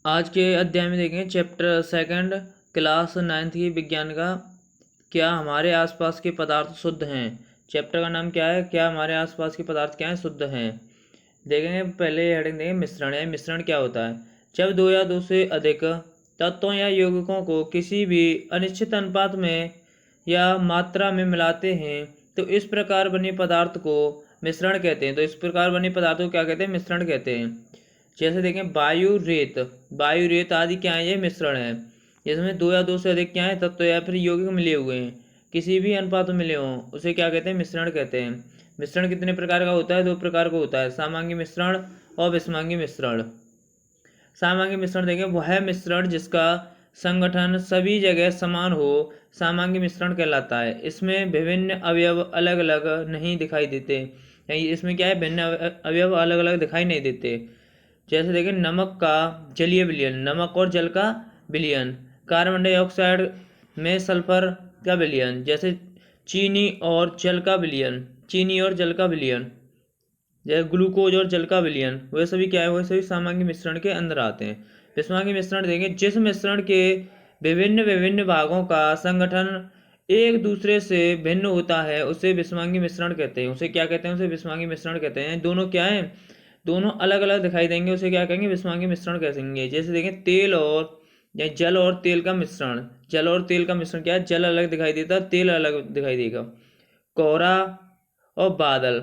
आज के अध्याय में देखेंगे चैप्टर सेकंड क्लास नाइन्थ की विज्ञान का। क्या हमारे आसपास के पदार्थ शुद्ध हैं। चैप्टर का नाम क्या है, क्या हमारे आसपास के पदार्थ क्या हैं, शुद्ध हैं। देखेंगे पहले हेडिंग देखेंगे मिश्रण। या मिश्रण क्या होता है। जब दो या दो से अधिक तत्वों या यौगिकों को किसी भी अनिश्चित अनुपात में या मात्रा में मिलाते हैं तो इस प्रकार बने पदार्थ को मिश्रण कहते हैं। तो इस प्रकार बने पदार्थों को क्या कहते हैं, मिश्रण कहते हैं। जैसे देखें वायु रेत आदि क्या है, ये मिश्रण है। जिसमें दो या दो से अधिक क्या है, तत्व या फिर यौगिक मिले हुए हैं, किसी भी अनुपात में मिले हों, उसे क्या कहते हैं, मिश्रण कहते हैं। मिश्रण कितने प्रकार का होता है, दो प्रकार का होता है, सामांगी मिश्रण और विषमांगी मिश्रण। सामांगी मिश्रण देखें वह मिश्रण जिसका संगठन सभी जगह समान हो सामांगी मिश्रण कहलाता है। इसमें विभिन्न अवयव अलग अलग नहीं दिखाई देते, यानी इसमें क्या है, भिन्न अवयव अलग अलग दिखाई नहीं देते। जैसे देखें नमक का जलीय विलयन, नमक और जल का विलयन। कार्बन डाइऑक्साइड में सल्फर का विलयन। जैसे चीनी और जल का विलयन, चीनी और जल का विलयन। जैसे ग्लूकोज और जल का विलयन, वह सभी क्या है, वह सभी सामांगी मिश्रण के अंदर आते हैं। विषमांगी मिश्रण देखें जिस मिश्रण के विभिन्न विभिन्न भागों का संगठन एक दूसरे से भिन्न होता है उसे विषमांगी मिश्रण कहते हैं। उसे क्या कहते हैं, उसे विषमांगी मिश्रण कहते हैं। दोनों क्या है, दोनों अलग अलग दिखाई देंगे, उसे क्या कहेंगे, विषमांगी मिश्रण कहेंगे। जैसे देखें तेल और या जल और तेल का मिश्रण। जल और तेल का मिश्रण क्या है, जल अलग दिखाई देता है, तेल अलग दिखाई देगा। कोहरा और बादल,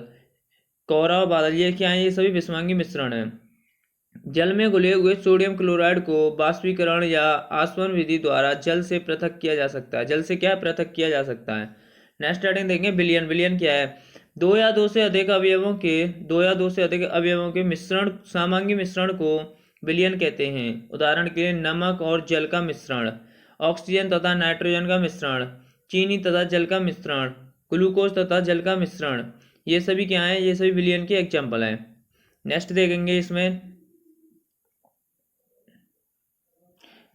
कोहरा और बादल ये क्या है, ये सभी विषमांगी मिश्रण है। जल में घुले हुए सोडियम क्लोराइड को बाष्पीकरण या आसवन विधि द्वारा जल से पृथक किया जा सकता है। जल से क्या पृथक किया जा सकता है। नेक्स्ट हेडिंग देखेंगे विलयन। विलयन क्या है, दो या दो से अधिक अवयवों के मिश्रण सामांगी मिश्रण को विलयन कहते हैं। उदाहरण के लिए नमक और जल का मिश्रण, ऑक्सीजन तथा नाइट्रोजन का मिश्रण, चीनी तथा जल का मिश्रण, ग्लूकोज तथा जल का मिश्रण। ये सभी क्या है, ये सभी विलयन के एग्जाम्पल हैं। नेक्स्ट देखेंगे इसमें,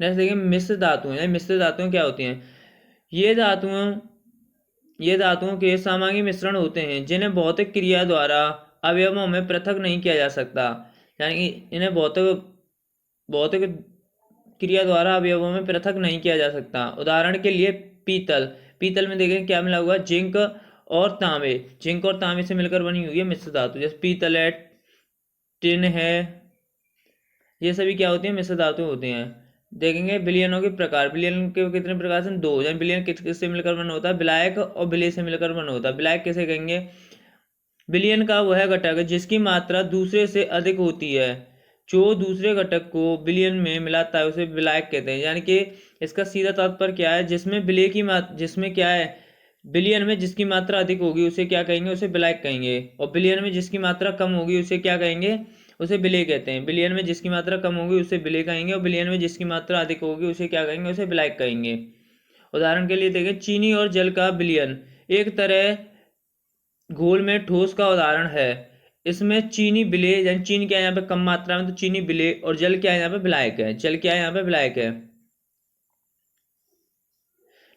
नेक्स्ट देखेंगे मिश्र धातुएं। मिश्र धातुएं क्या होती हैं, ये धातुओं के सामांगी मिश्रण होते हैं जिन्हें भौतिक क्रिया द्वारा अवयवों में पृथक नहीं किया जा सकता। यानी कि इन्हें भौतिक भौतिक क्रिया द्वारा अवयवों में पृथक नहीं किया जा सकता। उदाहरण के लिए पीतल, पीतल में देखें क्या मिला हुआ, जिंक और तांबे, जिंक और तांबे से मिलकर बनी हुई है मिश्र धातु। जैसे पीतल है, टिन है, ये सभी क्या होती है, मिश्र धातु होती हैं। देखेंगे विलयनों के प्रकार। विलयन के कितने प्रकार से, दो। यानी विलयन किससे मिलकर बना होता है, विलायक और विलेय से मिलकर बना होता है। विलायक किसे कहेंगे, विलयन का वह घटक जिसकी मात्रा दूसरे से अधिक होती है, जो दूसरे घटक को विलयन में मिलाता है उसे विलायक कहते हैं। यानी कि इसका सीधा तात्पर्य क्या है, जिसमें विलेय की मात्रा, जिसमें क्या है, विलयन में जिसकी मात्रा अधिक होगी उसे क्या कहेंगे, उसे विलायक कहेंगे। और विलयन में जिसकी मात्रा कम होगी उसे क्या कहेंगे, उसे विलेय कहते हैं। विलयन में जिसकी मात्रा कम होगी उसे विलेय कहेंगे, और विलयन में जिसकी मात्रा अधिक होगी उसे क्या कहेंगे, उसे विलायक कहेंगे। उदाहरण के लिए देखें चीनी और जल का विलयन एक तरह घोल में ठोस का उदाहरण है। इसमें चीनी विलेय, यानी चीनी क्या है यहाँ पे कम मात्रा में, तो चीनी विलेय, और जल क्या है यहाँ पे विलायक है। जल क्या है यहाँ पे विलायक है।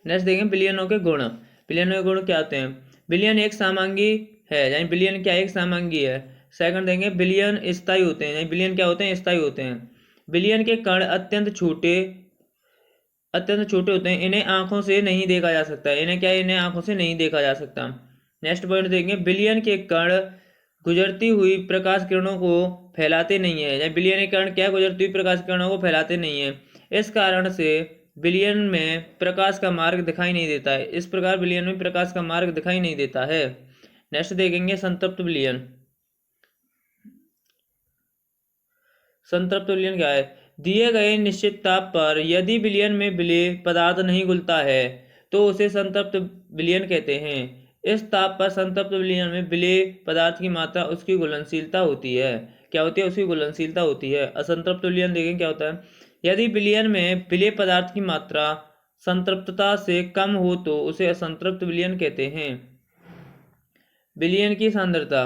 नेक्स्ट देखें विलयनों के गुण। विलयनों के गुण क्या होते हैं, विलयन एक सामांगी है, यानी विलयन क्या है, एक सामांगी है। सेकंड देंगे विलयन स्थायी होते हैं, यानी विलयन क्या होते हैं, स्थायी होते हैं। विलयन के कण अत्यंत छोटे होते हैं, इन्हें आंखों से नहीं देखा जा सकता। इन्हें क्या है, इन्हें आंखों से नहीं देखा जा सकता। नेक्स्ट पॉइंट देखेंगे विलयन के कण गुजरती हुई प्रकाश किरणों को फैलाते नहीं है, यानी विलयन के कण क्या, गुजरती हुई प्रकाश किरणों को फैलाते नहीं है। इस कारण से विलयन में प्रकाश का मार्ग दिखाई नहीं देता है। इस प्रकार विलयन में प्रकाश का मार्ग दिखाई नहीं देता है। नेक्स्ट देखेंगे संतृप्त विलयन। संतृप्त विलयन क्या है, दिए गए निश्चित ताप पर यदि विलयन में विलेय पदार्थ नहीं घुलता है तो उसे संतृप्त विलयन कहते हैं। इस ताप पर संतृप्त विलयन में विलेय पदार्थ की मात्रा उसकी घुलनशीलता होती है। क्या होती है, उसकी घुलनशीलता होती है। असंतृप्त विलयन देखें क्या होता है, यदि विलयन में विलेय पदार्थ की मात्रा संतृप्तता से कम हो तो उसे असंतृप्त विलयन कहते हैं। विलयन की सांद्रता,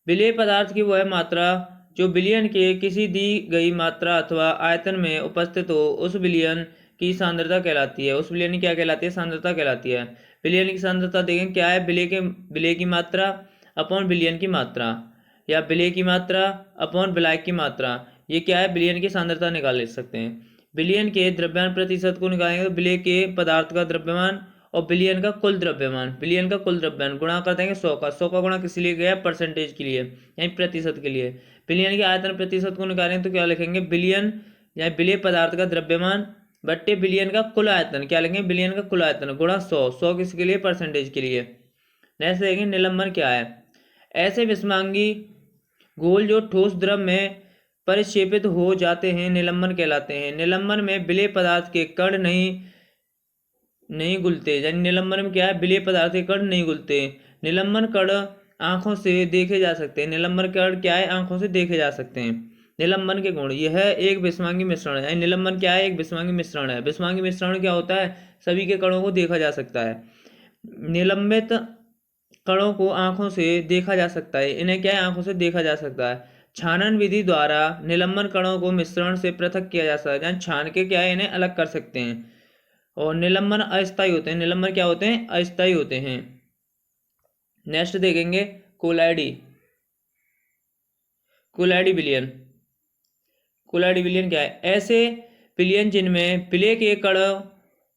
विलेय पदार्थ की वह मात्रा जो विलयन के किसी दी गई मात्रा अथवा आयतन में उपस्थित हो उस विलयन की सांद्रता कहलाती है। उस विलयन की क्या कहलाती है, सांद्रता कहलाती है। विलयन की सांद्रता देखें क्या है, विलेय की मात्रा अपॉन विलयन की मात्रा, या विलेय की मात्रा अपॉन विलायक की मात्रा। ये क्या है, विलयन की सांद्रता निकाल ले सकते हैं। विलयन के द्रव्यमान प्रतिशत को निकालेंगे तो विलय के पदार्थ का द्रव्यमान और विलयन का कुल द्रव्यमान, विलयन का कुल द्रव्यमान गुणा कर देंगे 100 का। 100 का गुणा किस लिए गया, परसेंटेज के लिए यानी प्रतिशत के लिए। विलयन के आयतन प्रतिशत को निकालेंगे तो क्या लिखेंगे, विलयन या विलय पदार्थ का द्रव्यमान बट्टे विलयन का कुल आयतन, क्या लेंगे, विलयन का कुल आयतन गुणा 100। 100 किसके लिए, परसेंटेज के लिए। नेक्स्ट देखेंगे निलंबन क्या है। ऐसे विषमांगी घोल जो ठोस द्रव में परिक्षेपित हो जाते हैं निलंबन कहलाते हैं। निलंबन में विलय पदार्थ के कण नहीं घुलते, यानी निलंबन में क्या है, विलय पदार्थ के कण नहीं घुलते। निलंबन कण आंखों से देखे जा सकते हैं। निलंबन कण क्या है, आंखों से देखे जा सकते हैं। निलंबन के गुण, यह एक विषमांगी मिश्रण है। निलंबन क्या है, एक विषमांगी मिश्रण है। विषमांगी मिश्रण क्या होता है, सभी के कणों को देखा जा सकता है। निलंबित कणों को आंखों से देखा जा सकता है, इन्हें क्या है, आंखों से देखा जा सकता है। छानन विधि द्वारा निलंबन कणों को मिश्रण से पृथक किया जा सकता है, जहाँ छान के क्या है, इन्हें अलग कर सकते हैं। और निलंबन अस्थायी होते हैं। निलंबन क्या होते हैं, अस्थायी होते हैं। नेक्स्ट देखेंगे कोलाइडी विलयन। कोलाइडी विलयन क्या है, ऐसे विलयन जिनमें विलय के कणों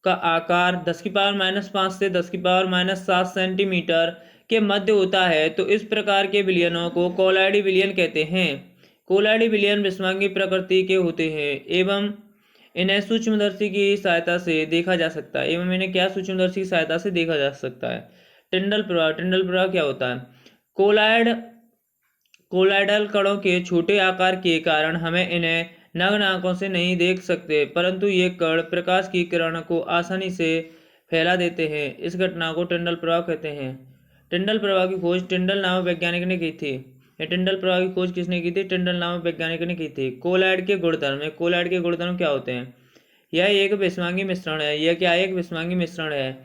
का आकार 10⁻⁻5 से 10⁻⁷ सेंटीमीटर के मध्य होता है, तो इस प्रकार के विलयनों को कोलाइडी विलयन कहते हैं। कोलाइडी विलयन विषमांगी प्रकृति के होते हैं एवं इन्हें सूक्ष्मदर्शी की सहायता से देखा जा सकता है। एवं इन्हें क्या, सूक्ष्मदर्शी की सहायता से देखा जा सकता है। टिंडल प्रवाह, टिंडल प्रवाह क्या होता है, कोलाइडल कणों के छोटे आकार के कारण हमें इन्हें नग्न आंखों से नहीं देख सकते, परंतु ये कण प्रकाश की किरण को आसानी से फैला देते हैं। इस घटना को टिंडल प्रवाह कहते हैं। टिंडल प्रवाह की खोज टिंडल नामक वैज्ञानिक ने की थी। ये टिंडल प्रवाह की खोज किसने की थी, टिंडल नामक वैज्ञानिक ने की थी। कोलाइड के गुणधर्म, कोलाइड के गुणधर्म क्या होते हैं, यह एक विषमांगी मिश्रण है। यह क्या है, एक विषमांगी मिश्रण है।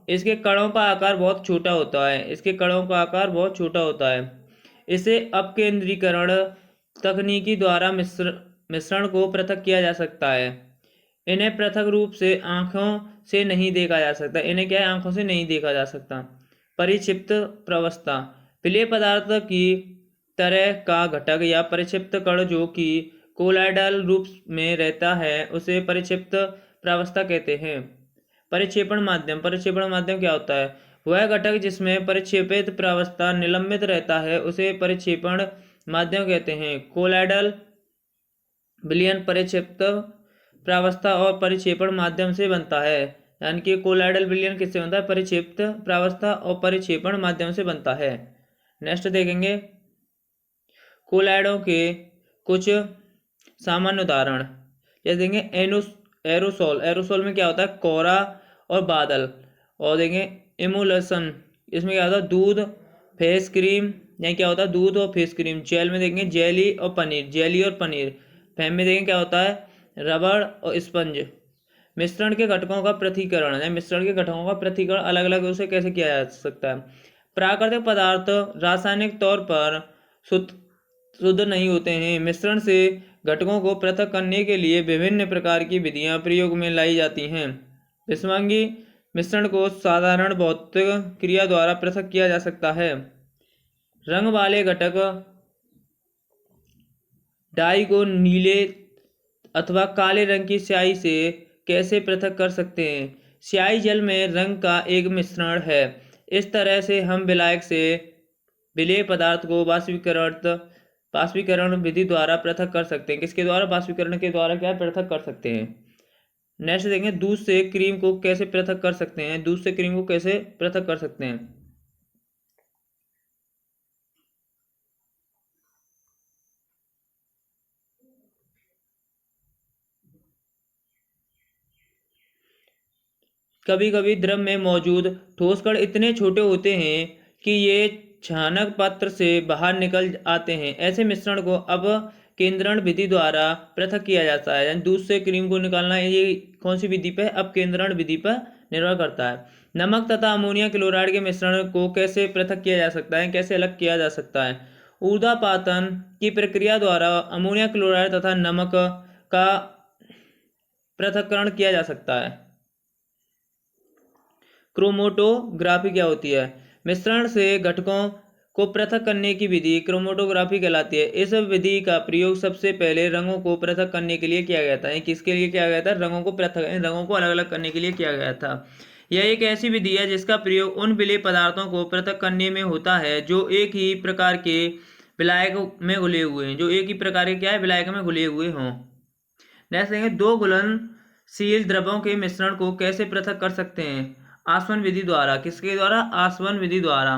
इसके कणों का आकार बहुत छोटा होता है। इसके कणों का आकार बहुत छोटा होता है। इसे अपकेंद्रीकरण तकनीकी द्वारा मिश्रण को पृथक किया जा सकता है। इन्हें पृथक रूप से आंखों से नहीं देखा जा सकता। इन्हें क्या है, आंखों से नहीं देखा जा सकता। परिक्षिप्त प्रावस्था, विलय पदार्थ की तरह का घटक या परिक्षिप्त कण जो कि कोलाइडल रूप में रहता है उसे परिक्षिप्त प्रावस्था कहते हैं। परिक्षेपण माध्यम, परिक्षेपण माध्यम क्या होता है, वह घटक जिसमें परिक्षेपित प्रावस्था निलंबित रहता है उसे परिक्षेपण माध्यम कहते हैं। कोलाइडल विलयन परिक्षिप्त प्रावस्था और परिक्षेपण माध्यम से बनता है। यानी कि कोलाइडल विलयन किससे बनता है, परिक्षिप्त प्रावस्था और परिक्षेपण माध्यम से बनता है। नेक्स्ट देखेंगे कोलाइडों के कुछ सामान्य उदाहरण, जैसे देखेंगे एरोसोल। एरोसोल में क्या होता है, कोहरा और बादल। और देखेंगे इमुलेशन, इसमें क्या होता है, दूध फेस क्रीम, यानी क्या होता है, दूध और फेस क्रीम। जेल में देखेंगे जेली और पनीर, जेली और पनीर। फैम में देखेंगे क्या होता है, रबड़ और स्पंज। मिश्रण के घटकों का पृथक्करण है, मिश्रण के घटकों का पृथक्करण अलग अलग उसे कैसे किया जा सकता है। प्राकृतिक पदार्थ रासायनिक तौर पर शुद्ध नहीं होते हैं। मिश्रण से घटकों को पृथक करने के लिए विभिन्न प्रकार की विधियां प्रयोग में लाई जाती हैं। विषमांगी मिश्रण को साधारण भौतिक क्रिया द्वारा पृथक किया जा सकता है। रंग वाले घटक डाई को नीले अथवा काले रंग की स्याही से कैसे पृथक कर सकते हैं। स्याही जल में रंग का एक मिश्रण है। इस तरह से हम विलायक से विलेय पदार्थ को वाष्पीकरण विधि द्वारा पृथक कर सकते हैं। किसके द्वारा, वाष्पीकरण के द्वारा क्या पृथक कर सकते हैं। नेक्स्ट देखेंगे दूध से क्रीम को कैसे पृथक कर सकते हैं। दूध से क्रीम को कैसे पृथक कर सकते हैं। कभी कभी द्रव में मौजूद ठोस कण इतने छोटे होते हैं कि ये छानक पात्र से बाहर निकल आते हैं। ऐसे मिश्रण को अब केंद्रण विधि द्वारा पृथक किया जाता है। यानी दूध से क्रीम को निकालना, ये कौन सी विधि पर, अब केंद्रण विधि पर निर्भर करता है। नमक तथा अमोनिया क्लोराइड के मिश्रण को कैसे पृथक किया जा सकता है, कैसे अलग किया जा सकता है। ऊर्ध्वपातन की प्रक्रिया द्वारा अमोनिया क्लोराइड तथा नमक का पृथक्करण किया जा सकता है। क्रोमेटोग्राफी क्या होती है, मिश्रण से घटकों को पृथक करने की विधि क्रोमेटोग्राफी कहलाती है। इस विधि का प्रयोग सबसे पहले रंगों को पृथक करने के लिए किया गया था। किसके लिए किया गया था? रंगों को पृथक, रंगों को अलग अलग करने के लिए किया गया था। यह एक ऐसी विधि है जिसका प्रयोग उन विलेय पदार्थों को पृथक करने में होता है जो एक ही प्रकार के विलायक में घुले हुए हैं, जो एक ही प्रकार के क्या है, विलायक में घुले हुए हों। नेक्स्ट देखेंगे, दो घुलनशील द्रवों के मिश्रण को कैसे पृथक कर सकते हैं? आसवन विधि द्वारा। किसके द्वारा? आसवन विधि द्वारा।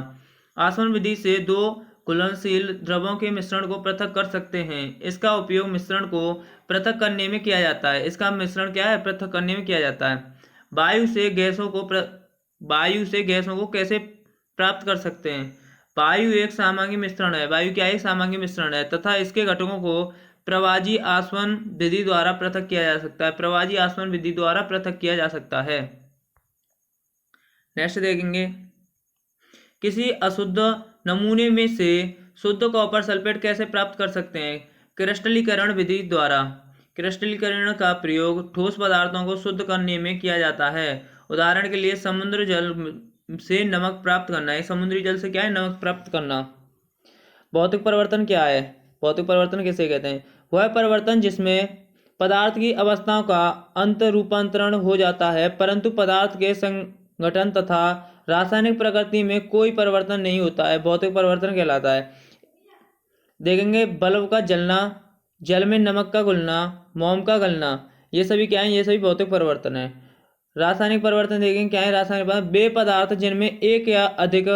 आसवन विधि से दो घुलनशील द्रवों के मिश्रण को पृथक कर सकते हैं। इसका उपयोग मिश्रण को पृथक करने में किया जाता है। इसका मिश्रण क्या है? पृथक करने में किया जाता है। वायु से गैसों को कैसे प्राप्त कर सकते हैं? वायु एक सामान्य मिश्रण है। वायु क्या है? एक सामान्य मिश्रण है तथा इसके घटकों को प्रवाजी आसवन विधि द्वारा पृथक किया जा सकता है। प्रवाजी आसवन विधि द्वारा पृथक किया जा सकता है। नेक्स्ट देखेंगे, किसी अशुद्ध नमूने में से शुद्ध कॉपर सल्फेट कैसे प्राप्त कर सकते हैं? क्रिस्टलीकरण विधि द्वारा। क्रिस्टलीकरण का प्रयोग ठोस पदार्थों को शुद्ध करने में किया जाता है। उदाहरण के लिए समुद्र जल से नमक प्राप्त करना है। समुद्री जल से क्या है? नमक प्राप्त करना। भौतिक परिवर्तन क्या है? भौतिक परिवर्तन किसे कहते हैं? वह परिवर्तन जिसमें पदार्थ की अवस्थाओं का अंत रूपांतरण हो जाता है परंतु पदार्थ के संगठन तथा रासायनिक प्रकृति में कोई परिवर्तन नहीं होता है, भौतिक परिवर्तन कहलाता है। देखेंगे, बल्ब का जलना, जल में नमक का घुलना, मोम का गलना, ये सभी क्या है? ये सभी भौतिक परिवर्तन है। रासायनिक परिवर्तन देखेंगे क्या है? रासायनिक परिवर्तन वे पदार्थ जिनमें एक या अधिक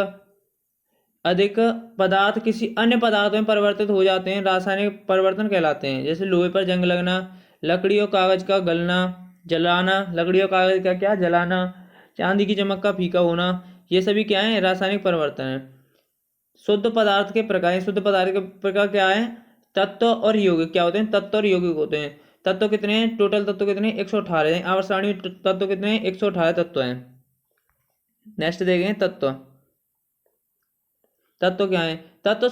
पदार्थ किसी अन्य पदार्थ में परिवर्तित हो जाते हैं, रासायनिक परिवर्तन कहलाते हैं। जैसे लोहे पर जंग लगना, लकड़ी और कागज का गलना, जलाना, लकड़ी और कागज का क्या? जलाना, चांदी की चमक का फीका होना, ये सभी क्या है? रासायनिक परिवर्तन है। शुद्ध पदार्थ के प्रकार, शुद्ध पदार्थ के प्रकार क्या है? तत्व और यौगिक क्या होते हैं? तत्व और यौगिक होते हैं। तत्व कितने हैं? टोटल तत्व कितने हैं? 118। आवर्त सारणी में तत्व कितने हैं? 118 तत्व हैं। नेक्स्ट देखेंगे, तत्व। तत्व क्या है? तत्व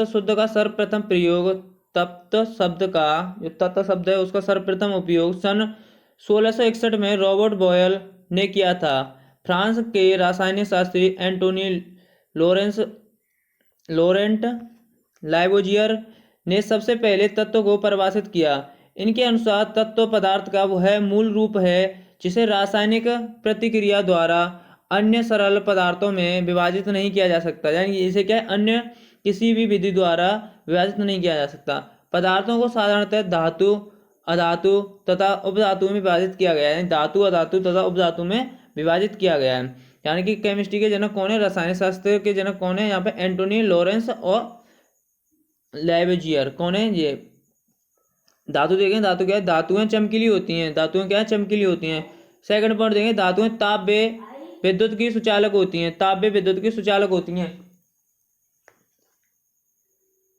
शुद्ध का सर्वप्रथम प्रयोग, तत्व शब्द का जो तत्व शब्द है उसका सर्वप्रथम उपयोग सन 1661 में रॉबर्ट बॉयल ने किया था। फ्रांस के रासायनिक शास्त्री एंटोनी लोरेंट लाइवोजियर ने सबसे पहले तत्व को परिभाषित किया। इनके अनुसार तत्व पदार्थ का वह मूल रूप है जिसे रासायनिक प्रतिक्रिया द्वारा अन्य सरल पदार्थों में विभाजित नहीं किया जा सकता। यानी इसे क्या है? अन्य किसी भी विधि द्वारा विभाजित नहीं किया जा सकता। पदार्थों को साधारणतः धातु, अधातु तथा उपधातु में विभाजित किया गया है। धातु, अधातु तथा उपधातु में विभाजित किया गया है। यानी कि केमिस्ट्री के जनक कौन है? रसायन शास्त्र के जनक कौन है? यहाँ पे एंटोनी लॉरेंस और लैवेजियर। कौन है ये? धातु देखें, धातु क्या है? धातुएं चमकीली होती हैं। धातुएं क्या है? चमकीली होती हैं। सेकंड पॉइंट देखें, धातुएं तापीय विद्युत की सुचालक होती हैं। तापीय विद्युत की सुचालक होती हैं।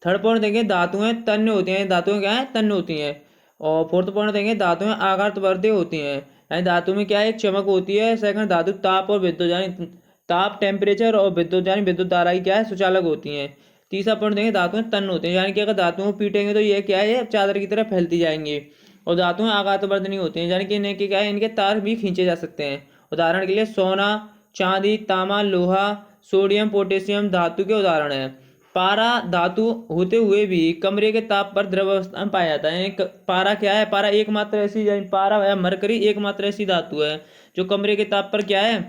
थर्ड पॉइंट देखें, धातुएं तन्य होती हैं। धातुएं क्या है? तन्य होती हैं। और फोर्थ पॉइंट देखें, धातुएं आघातवर्ती होती हैं। यानी धातु में क्या है? एक चमक होती है। सेकंड, धातु ताप और विद्युत यानी ताप टेम्परेचर और विद्युत यानी विद्युत धारा की क्या है? सुचालक होती हैं। तीसरा पॉइंट देखें, धातुएं तन्य होती हैं। यानी कि अगर धातुओं को पीटेंगे तो ये क्या है? ये चादर की तरह फैलती जाएंगी। और धातुएं आघातवर्ती होती हैं, यानी कि इनके क्या है? इनके तार भी खींचे जा सकते हैं। उदाहरण के लिए सोना, चांदी, तांबा, लोहा, सोडियम, पोटेशियम धातु के उदाहरण है। पारा धातु होते हुए भी कमरे के ताप पर द्रव अवस्था में पाया जाता है। पारा क्या है? पारा एकमात्र ऐसी, पारा या मरकरी एकमात्र ऐसी धातु है जो कमरे के ताप पर क्या है?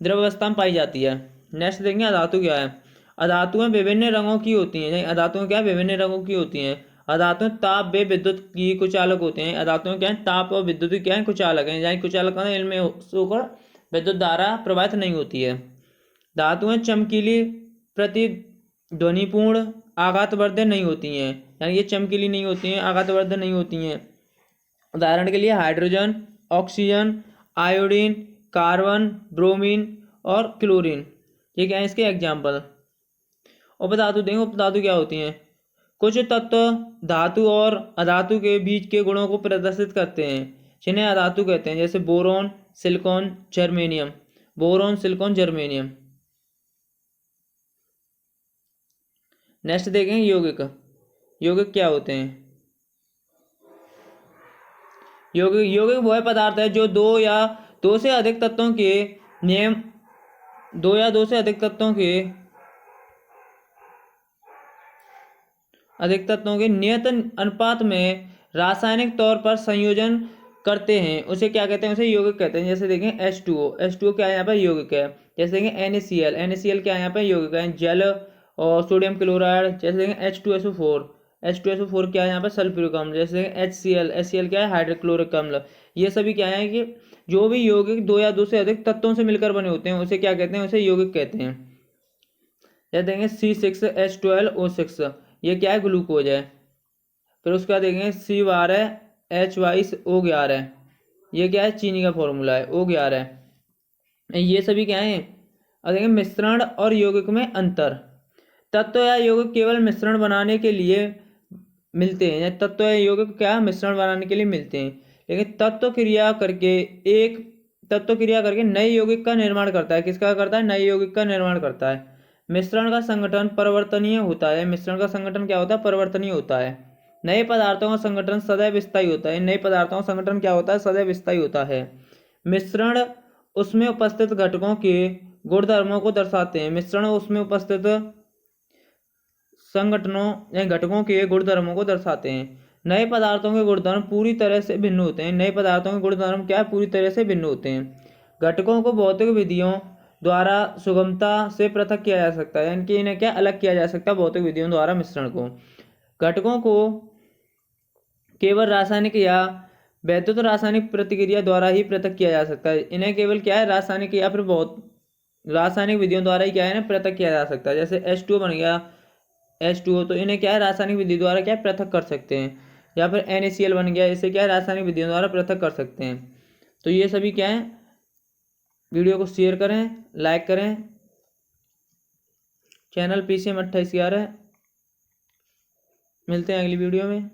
द्रव अवस्था में पाई जाती है। नेक्स्ट देखेंगे, अधातु क्या है? अधातुएं विभिन्न रंगों की होती हैं। अधातुएं क्या है? विभिन्न रंगों की होती हैं। अधातुएं ताप व विद्युत की कुचालक होते हैं। अधातुएं क्या है? ताप और विद्युत क्या है? कुचालक है। यानी कुचालक इनमें होकर विद्युत धारा प्रवाहित नहीं होती है। धातुएं चमकीली, प्रतिध्वनिपूर्ण, आघातवर्धक नहीं होती हैं। यानी ये चमकीली नहीं होती हैं, आघातवर्धक नहीं होती हैं। उदाहरण के लिए hydrogen, oxygen, iodine, carbon, bromine और क्लोरीन, ये क्या है? इसके एग्जाम्पल। उपधातु देंगे, उपधातु क्या होती हैं? कुछ तत्व धातु और अधातु के बीच के गुणों को प्रदर्शित करते हैं जिन्हें अधातु कहते हैं। जैसे boron, silicon, germanium. Boron, silicon, germanium. Next देखेंगे, यौगिक। यौगिक क्या होते हैं? यौगिक वह पदार्थ है जो दो या दो से अधिक तत्वों के अधिक तत्वों के नियत अनुपात में रासायनिक तौर पर संयोजन करते हैं उसे क्या कहते हैं, उसे यौगिक कहते हैं। जैसे देखें H2O क्या है यहाँ पर, यौगिक है। जैसे देखें NaCl क्या है यहाँ पर, यौगिक है, जल और सोडियम क्लोराइड। जैसे देखें H2SO4 क्या है यहाँ पर, सल्फ्यूरिक अम्ल। जैसे HCl क्या है, हाइड्रोक्लोरिक अम्ल। ये सभी क्या है कि जो भी यौगिक दो या दो से अधिक तत्वों से मिलकर बने होते हैं उसे क्या कहते हैं, उसे यौगिक कहते हैं। जैसे देखेंगे C6H12O6 ये क्या है, ग्लूकोज है। फिर उसके बाद देखेंगे C12H22O11 ये क्या है, चीनी का फॉर्मूला है, O11। ये सभी क्या है। अब देखेंगे मिश्रण और यौगिक में अंतर। तत्व या यौगिक केवल मिश्रण बनाने के लिए मिलते हैं, या तत्व या यौगिक क्या मिश्रण बनाने के लिए मिलते हैं, लेकिन तत्व क्रिया करके नए यौगिक का निर्माण करता है। किसका करता है, नए यौगिक का निर्माण करता है। मिश्रण का संगठन परिवर्तनीय होता है। मिश्रण का संगठन क्या होता है, परिवर्तनीय होता है। नए पदार्थों का संगठन सदैव स्थायी होता है। नए पदार्थों का संगठन क्या होता है, सदैव स्थायी होता है। मिश्रण उसमें उपस्थित घटकों के गुणधर्मों को दर्शाते हैं। मिश्रण उसमें उपस्थित संगठनों या घटकों के गुणधर्मों को दर्शाते हैं। नए पदार्थों के गुणधर्म पूरी तरह से भिन्न होते हैं। नए पदार्थों के गुणधर्म क्या है, पूरी तरह से भिन्न होते हैं। घटकों को भौतिक विधियों द्वारा सुगमता से पृथक किया जा सकता है, यानी कि इन्हें क्या अलग किया जा सकता है भौतिक विधियों द्वारा। मिश्रण को, घटकों को केवल रासायनिक या वैद्युत रासायनिक प्रतिक्रिया द्वारा ही पृथक किया जा सकता है। इन्हें केवल क्या है, रासायनिक या फिर बहुत रासायनिक विधियों द्वारा ही क्या है ना पृथक किया जा सकता है। जैसे H2O बन गया, H2O तो इन्हें क्या है, रासायनिक विधि द्वारा क्या पृथक कर सकते हैं। या फिर NaCl बन गया, इसे क्या है, रासायनिक विधियों द्वारा पृथक कर सकते हैं। तो ये सभी क्या है। वीडियो को शेयर करें, लाइक करें। चैनल PCM 2811 है। मिलते हैं अगली वीडियो में।